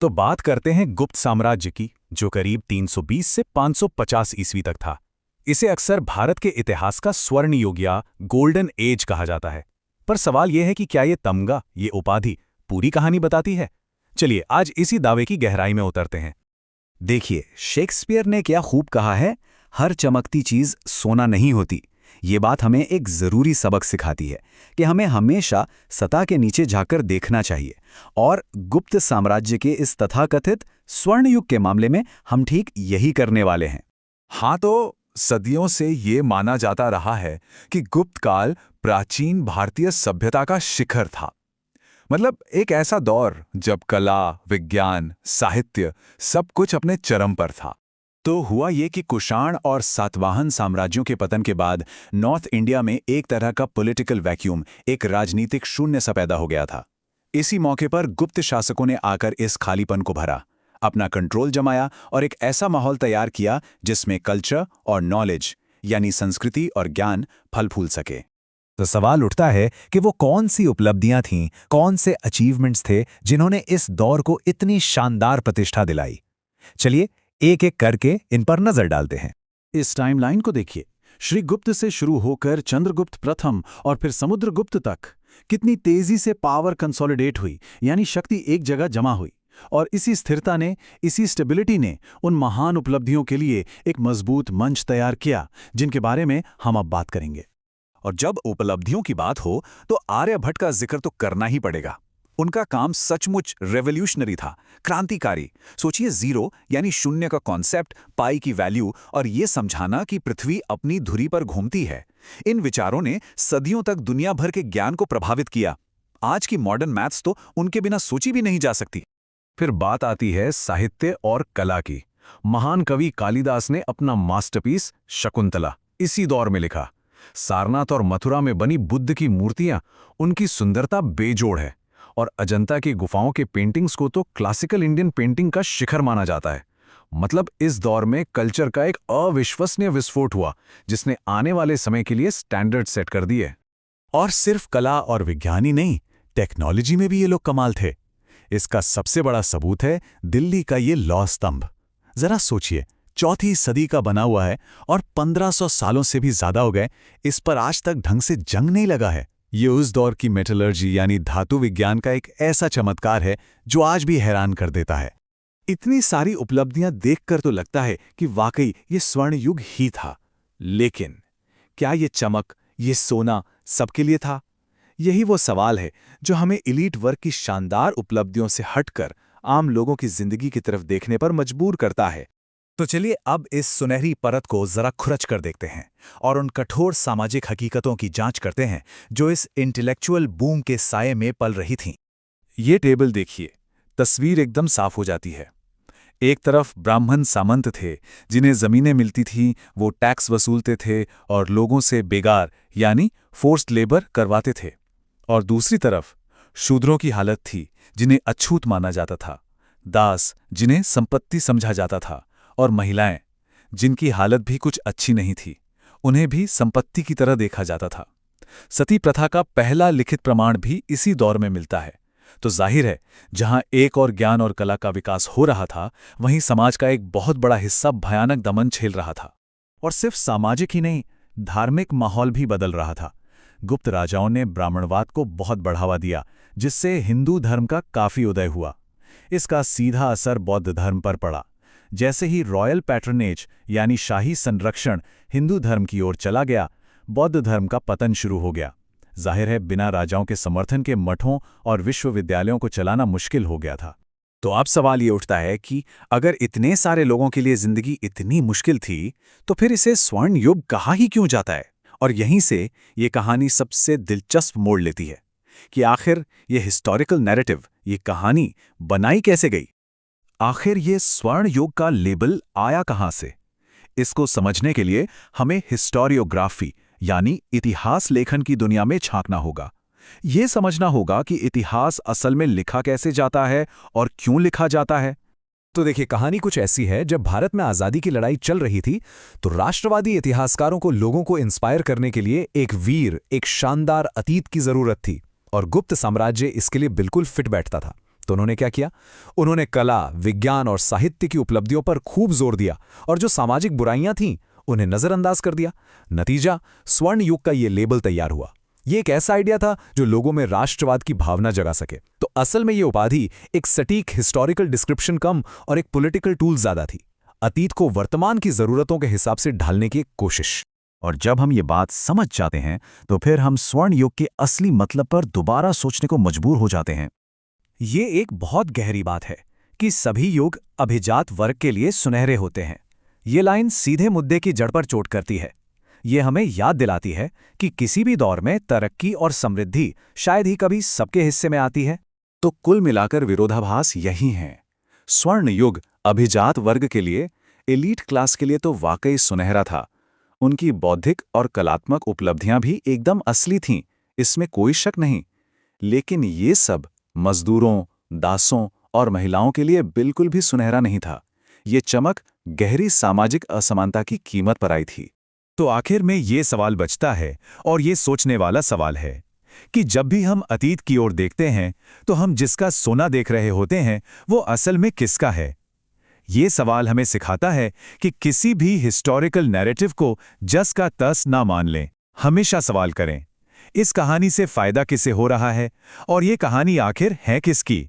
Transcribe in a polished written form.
तो बात करते हैं गुप्त साम्राज्य की, जो करीब 320 से 550 ईस्वी तक था। इसे अक्सर भारत के इतिहास का स्वर्ण युग या गोल्डन एज कहा जाता है। पर सवाल यह है कि क्या ये तमगा, ये उपाधि पूरी कहानी बताती है? चलिए आज इसी दावे की गहराई में उतरते हैं। देखिए, शेक्सपियर ने क्या खूब कहा है, हर चमकती चीज सोना नहीं होती। ये बात हमें एक जरूरी सबक सिखाती है कि हमें हमेशा सतह के नीचे झांकर देखना चाहिए। और गुप्त साम्राज्य के इस तथाकथित स्वर्ण युग के मामले में हम ठीक यही करने वाले हैं। हाँ, तो सदियों से ये माना जाता रहा है कि गुप्त काल प्राचीन भारतीय सभ्यता का शिखर था। मतलब एक ऐसा दौर जब कला, विज्ञान, साहित्य सब कुछ अपने चरम पर था। तो हुआ ये कि कुषाण और सातवाहन साम्राज्यों के पतन के बाद नॉर्थ इंडिया में एक तरह का पॉलिटिकल वैक्यूम, एक राजनीतिक शून्य सा पैदा हो गया था। इसी मौके पर गुप्त शासकों ने आकर इस खालीपन को भरा, अपना कंट्रोल जमाया और एक ऐसा माहौल तैयार किया जिसमें कल्चर और नॉलेज यानी संस्कृति और ज्ञान फल फूल सके। तो सवाल उठता है कि वो कौन सी उपलब्धियां थीं, कौन से अचीवमेंट्स थे जिन्होंने इस दौर को इतनी शानदार प्रतिष्ठा दिलाई। चलिए एक एक करके इन पर नजर डालते हैं। इस टाइमलाइन को देखिए, श्रीगुप्त से शुरू होकर चंद्रगुप्त प्रथम और फिर समुद्रगुप्त तक कितनी तेजी से पावर कंसोलिडेट हुई, यानी शक्ति एक जगह जमा हुई। और इसी स्थिरता ने, इसी स्टेबिलिटी ने उन महान उपलब्धियों के लिए एक मजबूत मंच तैयार किया, जिनके बारे में हम अब बात करेंगे। और जब उपलब्धियों की बात हो तो आर्यभट्ट का जिक्र तो करना ही पड़ेगा। उनका काम सचमुच रेवोल्यूशनरी था, क्रांतिकारी। सोचिए, जीरो यानी शून्य का कॉन्सेप्ट, पाई की वैल्यू और ये समझाना कि पृथ्वी अपनी धुरी पर घूमती है। इन विचारों ने सदियों तक दुनिया भर के ज्ञान को प्रभावित किया। आज की मॉडर्न मैथ्स तो उनके बिना सोची भी नहीं जा सकती। फिर बात आती है साहित्य और कला की। महान कवि कालिदास ने अपना मास्टरपीस शकुंतला इसी दौर में लिखा। सारनाथ और मथुरा में बनी बुद्ध की मूर्तियां, उनकी सुंदरता बेजोड़ है। और अजंता की गुफाओं के पेंटिंग्स को तो क्लासिकल इंडियन पेंटिंग का शिखर माना जाता है। मतलब इस दौर में कल्चर का एक अविश्वसनीय विस्फोट हुआ, जिसने आने वाले समय के लिए स्टैंडर्ड सेट कर दिए। और सिर्फ कला और विज्ञान ही नहीं, टेक्नोलॉजी में भी ये लोग कमाल थे। इसका सबसे बड़ा सबूत है दिल्ली का ये लौह स्तंभ। जरा सोचिए, 4वीं सदी का बना हुआ है और 1500 सालों से भी ज्यादा हो गए, इस पर आज तक ढंग से जंग नहीं लगा है। ये उस दौर की मेटलर्जी यानी धातु विज्ञान का एक ऐसा चमत्कार है जो आज भी हैरान कर देता है। इतनी सारी उपलब्धियां देखकर तो लगता है कि वाकई ये स्वर्ण युग ही था। लेकिन क्या ये चमक, ये सोना सबके लिए था? यही वो सवाल है जो हमें एलीट वर्ग की शानदार उपलब्धियों से हटकर आम लोगों की जिंदगी की तरफ देखने पर मजबूर करता है। तो चलिए अब इस सुनहरी परत को जरा खुरच कर देखते हैं और उन कठोर सामाजिक हकीकतों की जांच करते हैं जो इस इंटेलेक्चुअल बूम के साये में पल रही थीं। ये टेबल देखिए, तस्वीर एकदम साफ हो जाती है। एक तरफ ब्राह्मण सामंत थे, जिन्हें जमीनें मिलती थीं, वो टैक्स वसूलते थे और लोगों से बेगार यानी फोर्स्ड लेबर करवाते थे। और दूसरी तरफ शूद्रों की हालत थी, जिन्हें अछूत माना जाता था, दास जिन्हें संपत्ति समझा जाता था, और महिलाएं जिनकी हालत भी कुछ अच्छी नहीं थी, उन्हें भी संपत्ति की तरह देखा जाता था। सती प्रथा का पहला लिखित प्रमाण भी इसी दौर में मिलता है। तो जाहिर है, जहां एक और ज्ञान और कला का विकास हो रहा था, वहीं समाज का एक बहुत बड़ा हिस्सा भयानक दमन झेल रहा था। और सिर्फ सामाजिक ही नहीं, धार्मिक माहौल भी बदल रहा था। गुप्त राजाओं ने ब्राह्मणवाद को बहुत बढ़ावा दिया, जिससे हिंदू धर्म का काफी उदय हुआ। इसका सीधा असर बौद्ध धर्म पर पड़ा। जैसे ही रॉयल पैट्रनेज यानी शाही संरक्षण हिंदू धर्म की ओर चला गया, बौद्ध धर्म का पतन शुरू हो गया। जाहिर है, बिना राजाओं के समर्थन के मठों और विश्वविद्यालयों को चलाना मुश्किल हो गया था। तो अब सवाल ये उठता है कि अगर इतने सारे लोगों के लिए जिंदगी इतनी मुश्किल थी, तो फिर इसे स्वर्ण युग कहा ही क्यों जाता है? और यहीं से ये कहानी सबसे दिलचस्प मोड़ लेती है कि आखिर ये हिस्टोरिकल नैरेटिव, ये कहानी बनाई कैसे गई? आखिर ये स्वर्ण युग का लेबल आया कहां से? इसको समझने के लिए हमें हिस्टोरियोग्राफी यानी इतिहास लेखन की दुनिया में झांकना होगा। ये समझना होगा कि इतिहास असल में लिखा कैसे जाता है और क्यों लिखा जाता है। तो देखिए, कहानी कुछ ऐसी है, जब भारत में आज़ादी की लड़ाई चल रही थी, तो राष्ट्रवादी इतिहासकारों को लोगों को इंस्पायर करने के लिए एक वीर, एक शानदार अतीत की जरूरत थी, और गुप्त साम्राज्य इसके लिए बिल्कुल फिट बैठता था। तो उन्होंने क्या किया? उन्होंने कला, विज्ञान और साहित्य की उपलब्धियों पर खूब जोर दिया और जो सामाजिक बुराइयां थीं उन्हें नजरअंदाज कर दिया। नतीजा, स्वर्ण युग का ये लेबल तैयार हुआ। ये एक ऐसा आइडिया था जो लोगों में राष्ट्रवाद की भावना जगा सके। तो असल में ये उपाधि एक सटीक हिस्टोरिकल डिस्क्रिप्शन कम और एक पॉलिटिकल टूल ज्यादा थी, अतीत को वर्तमान की जरूरतों के हिसाब से ढालने की एक कोशिश। और जब हम ये बात समझ जाते हैं तो फिर हम स्वर्ण युग के असली मतलब पर दोबारा सोचने को मजबूर हो जाते हैं। ये एक बहुत गहरी बात है कि सभी युग अभिजात वर्ग के लिए सुनहरे होते हैं। ये लाइन सीधे मुद्दे की जड़ पर चोट करती है। ये हमें याद दिलाती है कि किसी भी दौर में तरक्की और समृद्धि शायद ही कभी सबके हिस्से में आती है। तो कुल मिलाकर विरोधाभास यही है। स्वर्ण युग अभिजात वर्ग के लिए, एलीट क्लास के लिए तो वाकई सुनहरा था। उनकी बौद्धिक और कलात्मक उपलब्धियां भी एकदम असली थीं, इसमें कोई शक नहीं। लेकिन ये सब मजदूरों, दासों और महिलाओं के लिए बिल्कुल भी सुनहरा नहीं था। ये चमक गहरी सामाजिक असमानता की कीमत पर आई थी। तो आखिर में ये सवाल बचता है, और ये सोचने वाला सवाल है कि जब भी हम अतीत की ओर देखते हैं तो हम जिसका सोना देख रहे होते हैं वो असल में किसका है? ये सवाल हमें सिखाता है कि किसी भी हिस्टोरिकल नैरेटिव को जस का तस ना मान लें। हमेशा सवाल करें, इस कहानी से फायदा किसे हो रहा है और ये कहानी आखिर है किसकी?